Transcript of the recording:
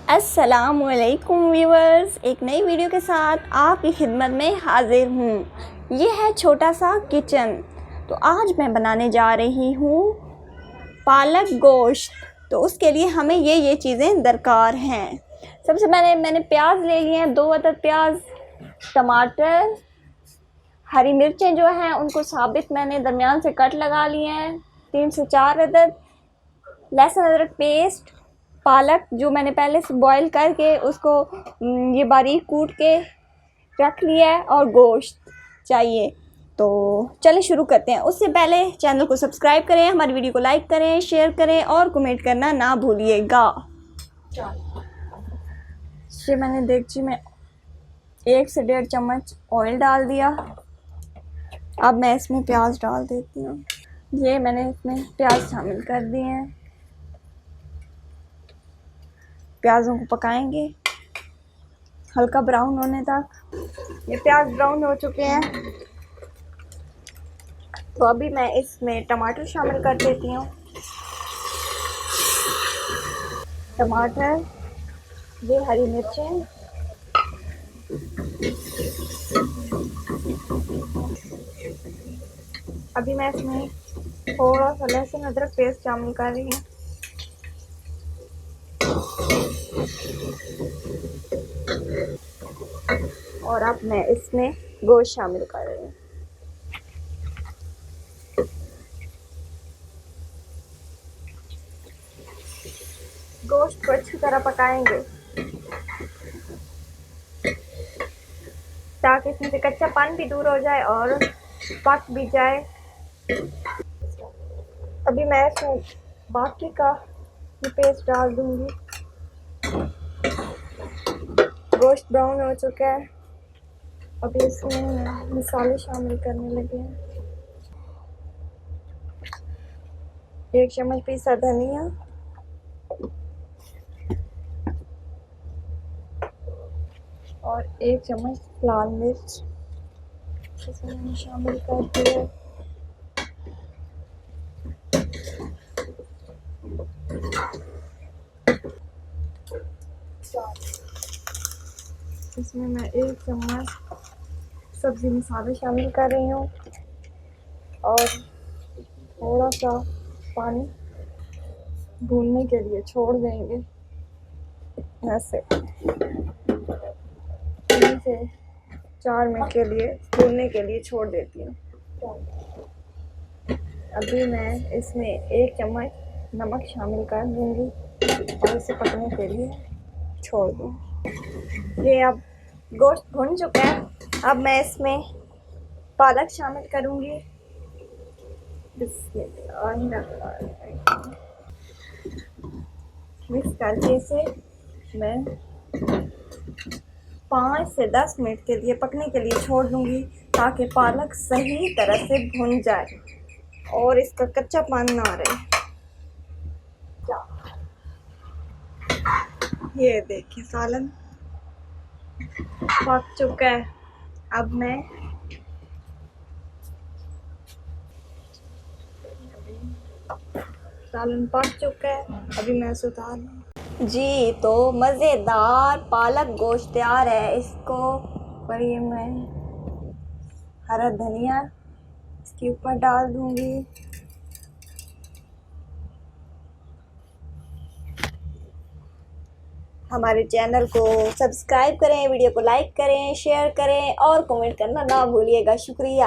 अस्सलामुअलैकुम व्यूअर्स, एक नई वीडियो के साथ आपकी खिदमत में हाजिर हूँ। ये है छोटा सा किचन। तो आज मैं बनाने जा रही हूँ पालक गोश्त। तो उसके लिए हमें ये चीज़ें दरकार हैं। सबसे पहले मैंने प्याज ले लिए हैं, 2 अदद प्याज, टमाटर, हरी मिर्चें जो हैं उनको साबित मैंने दरमियान से कट लगा लिए हैं, 3 से 4 अदद, लहसुन अदरक पेस्ट, पालक जो मैंने पहले से बॉईल करके उसको ये बारीक कूट के रख लिया है, और गोश्त चाहिए। तो चलिए शुरू करते हैं। उससे पहले चैनल को सब्सक्राइब करें, हमारी वीडियो को लाइक करें, शेयर करें और कमेंट करना ना भूलिएगा। ये मैंने देगची में 1 से 1.5 चम्मच ऑयल डाल दिया। अब मैं इसमें प्याज डाल देती हूँ। ये मैंने इसमें प्याज शामिल कर दिए हैं। प्याज़ों को पकाएंगे हल्का ब्राउन होने तक। ये प्याज ब्राउन हो चुके हैं, तो अभी मैं इसमें टमाटर शामिल कर देती हूँ। टमाटर, ये हरी मिर्चें, अभी मैं इसमें थोड़ा सा लहसुन अदरक पेस्ट शामिल कर रही हूँ। और अब मैं इसमें गोश्त शामिल कर रही हूँ। गोश्त को अच्छी तरह पकाएंगे ताकि इसमें से कच्चापन भी दूर हो जाए और पक भी जाए। अभी मैं इसमें बाकी का ये पेस्ट डाल दूंगी। गोश्त ब्राउन हो चुका है, अभी इसमें मसाले शामिल करने लगे हैं। 1 चम्मच पीसा धनिया, और 1 चम्मच लाल मिर्च इसमें मैंने शामिल कर दिया। इसमें मैं 1 चम्मच सब्ज़ी मसाले शामिल कर रही हूँ और थोड़ा सा पानी भूनने के लिए छोड़ देंगे। ऐसे 3 से 4 मिनट के लिए भूनने के लिए छोड़ देती हूँ। अभी मैं इसमें 1 चम्मच नमक शामिल कर दूँगी और इसे पकने के लिए छोड़ दूँ। ये अब गोश्त भुन चुका है। अब मैं इसमें पालक शामिल करूँगी। मिक्स करके इसे मैं 5 से 10 मिनट के लिए पकने के लिए छोड़ दूँगी ताकि पालक सही तरह से भुन जाए और इसका कच्चापन ना रहे। ये देखिए सालन पक चुका है। अब मैं सालन पक चुका है, अभी मैं इसे उतार लूँ। जी, तो मज़ेदार पालक गोश्त तैयार है। इसको पर ये मैं हरा धनिया इसके ऊपर डाल दूँगी। हमारे चैनल को सब्सक्राइब करें, वीडियो को लाइक करें, शेयर करें और कमेंट करना ना भूलिएगा। शुक्रिया।